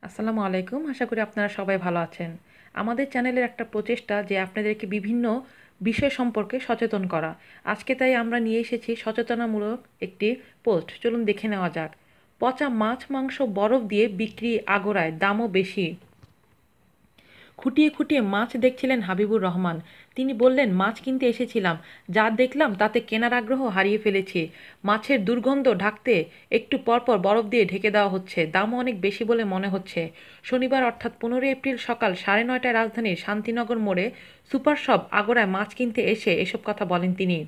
আসসালামু আলাইকুম। আশা করি আপনারা সবাই ভালো আছেন। আমাদের চ্যানেলের একটা প্রচেষ্টা যে আপনাদেরকে বিভিন্ন বিষয় সম্পর্কে সচেতন করা। আজকে তাই আমরা নিয়ে এসেছি সচেতনামূলক একটি পোস্ট। চলুন দেখে নেওয়া যাক। পচা মাছ মাংস বরফ দিয়ে বিক্রি আগড়ায়, দামও বেশি। খুঁটিয়ে খুঁটিয়ে মাছ দেখছিলেন হাবিবুর রহমান। তিনি বললেন, মাছ কিনতে এসেছিলাম, যা দেখলাম তাতে কেনার আগ্রহ হারিয়ে ফেলেছি। মাছের দুর্গন্ধ ঢাকতে একটু পরপর বরফ দিয়ে ঢেকে দেওয়া হচ্ছে, দামও অনেক বেশি বলে মনে হচ্ছে। শনিবার অর্থাৎ 15 এপ্রিল সকাল 9:30টায় রাজধানীর শান্তিনগর মোড়ে সুপার শপ আগোড়ায় মাছ কিনতে এসে এসব কথা বলেন তিনি।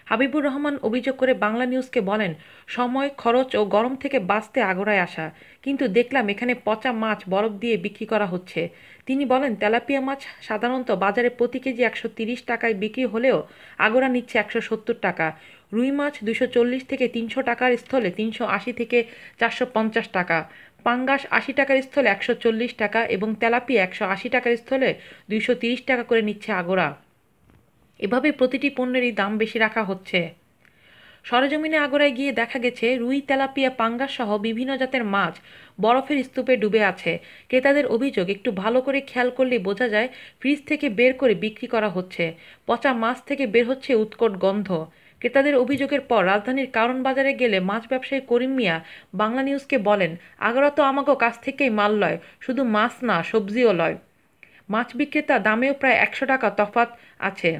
হাবিবুর রহমান অভিযোগ করে বাংলা নিউজকে বলেন, সময়, খরচ ও গরম থেকে বাঁচতে আগড়ায় আসা, কিন্তু দেখলাম এখানে পচা মাছ বরফ দিয়ে বিক্রি করা হচ্ছে। তিনি বলেন, তেলাপিয়া মাছ সাধারণত বাজারে প্রতি কেজি 130 টাকায় বিক্রি হলেও আগড়া নিচ্ছে 170 টাকা। রুই মাছ 240 থেকে 300 টাকার স্থলে 380 থেকে 450 টাকা। পাঙ্গাস 80 টাকার স্থলে 140 টাকা এবং তেলাপিয়া 180 টাকার স্থলে 230 টাকা করে নিচ্ছে আগড়া। এভাবে প্রতিটি পণ্যেরই দাম বেশি রাখা হচ্ছে। সরেজমিনে আগড়ায় গিয়ে দেখা গেছে, রুই, তেলাপিয়া, পাঙ্গাস সহ বিভিন্ন জাতের মাছ বরফের স্তূপে ডুবে আছে। ক্রেতাদের অভিযোগ, একটু ভালো করে খেয়াল করলে বোঝা যায় ফ্রিজ থেকে বের করে বিক্রি করা হচ্ছে। পচা মাছ থেকে বের হচ্ছে উৎকট গন্ধ। ক্রেতাদের অভিযোগের পর রাজধানীর কারণ বাজারে গেলে মাছ ব্যবসায়ী করিম মিয়া বাংলা নিউজকে বলেন, আগড়া তো আমাগো কাছ থেকেই মাল লয়, শুধু মাছ না সবজিও লয়। মাছ বিক্রেতা দামেও প্রায় 100 টাকা তফাৎ আছে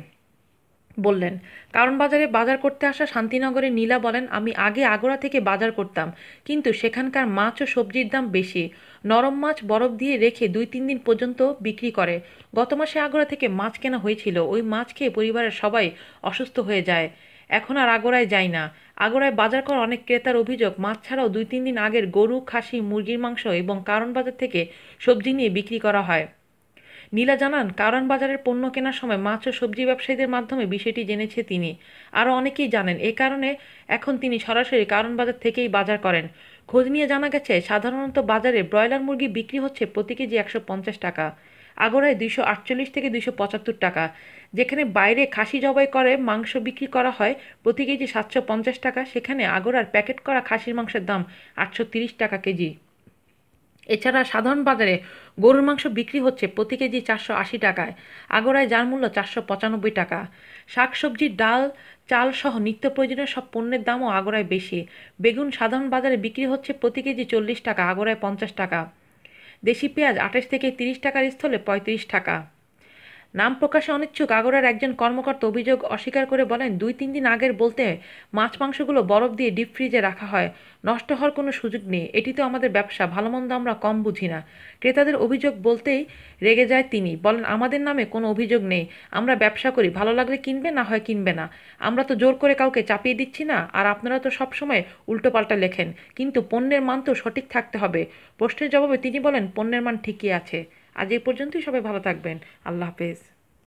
বললেন। কারণ বাজারে বাজার করতে আসা শান্তিনগরের নীলা বলেন, আমি আগে আগড়া থেকে বাজার করতাম, কিন্তু সেখানকার মাছ ও সবজির দাম বেশি। নরম মাছ বরফ দিয়ে রেখে 2-3 দিন পর্যন্ত বিক্রি করে। গত মাসে আগড়া থেকে মাছ কেনা হয়েছিল, ওই মাছ খেয়ে পরিবারের সবাই অসুস্থ হয়ে যায়। এখন আর আগড়ায় যাই না। আগড়ায় বাজার করা অনেক ক্রেতার অভিযোগ, মাছ ছাড়াও 2-3 দিন আগের গরু, খাসি, মুরগির মাংস এবং কারণ বাজার থেকে সবজি নিয়ে বিক্রি করা হয়। নীলা জানান, কারণ বাজারের পণ্য কেনার সময় মাছ ও সবজি ব্যবসায়ীদের মাধ্যমে বিষয়টি জেনেছে তিনি। আরও অনেকেই জানেন, এ কারণে এখন তিনি সরাসরি কারণ বাজার থেকেই বাজার করেন। খোঁজ নিয়ে জানা গেছে, সাধারণত বাজারে ব্রয়লার মুরগি বিক্রি হচ্ছে প্রতি কেজি 150 টাকা, আগড়ায় 248 থেকে 275 টাকা। যেখানে বাইরে খাসি জবাই করে মাংস বিক্রি করা হয় প্রতি কেজি 750 টাকা, সেখানে আগড়ার প্যাকেট করা খাসির মাংসের দাম 830 টাকা কেজি। এছাড়া সাধারণ বাজারে গরুর মাংস বিক্রি হচ্ছে প্রতি কেজি 480 টাকায়, আগড়ায় যার মূল্য 495 টাকা। শাকসবজি, ডাল, চাল সহ নিত্য প্রয়োজনীয় সব পণ্যের দামও আগড়ায় বেশি। বেগুন সাধারণ বাজারে বিক্রি হচ্ছে প্রতি কেজি 40 টাকা, আগড়ায় 50 টাকা। দেশি পেঁয়াজ 28 থেকে 30 টাকার স্থলে 35 টাকা। নাম প্রকাশে অনিচ্ছুক আগড়ার একজন কর্মকর্তা অভিযোগ অস্বীকার করে বলেন, 2-3 দিন আগের বলতে মাছ মাংসগুলো বরফ দিয়ে ডিপ ফ্রিজে রাখা হয়, নষ্ট হওয়ার কোনো সুযোগ নেই। এটি তো আমাদের ব্যবসা, ভালো মন্দ আমরা কম বুঝি না। ক্রেতাদের অভিযোগ বলতেই রেগে যায় তিনি, বলেন, আমাদের নামে কোনো অভিযোগ নেই, আমরা ব্যবসা করি, ভালো লাগলে কিনবে, না হয় কিনবে না। আমরা তো জোর করে কাউকে চাপিয়ে দিচ্ছি না, আর আপনারা তো সবসময় উল্টোপাল্টা লেখেন, কিন্তু পণ্যের মান তো সঠিক থাকতে হবে। প্রশ্নের জবাবে তিনি বলেন, পণ্যের মান ঠিকই আছে। আজ এই পর্যন্তই, সবাই ভালো থাকবেন। আল্লাহ হাফেজ।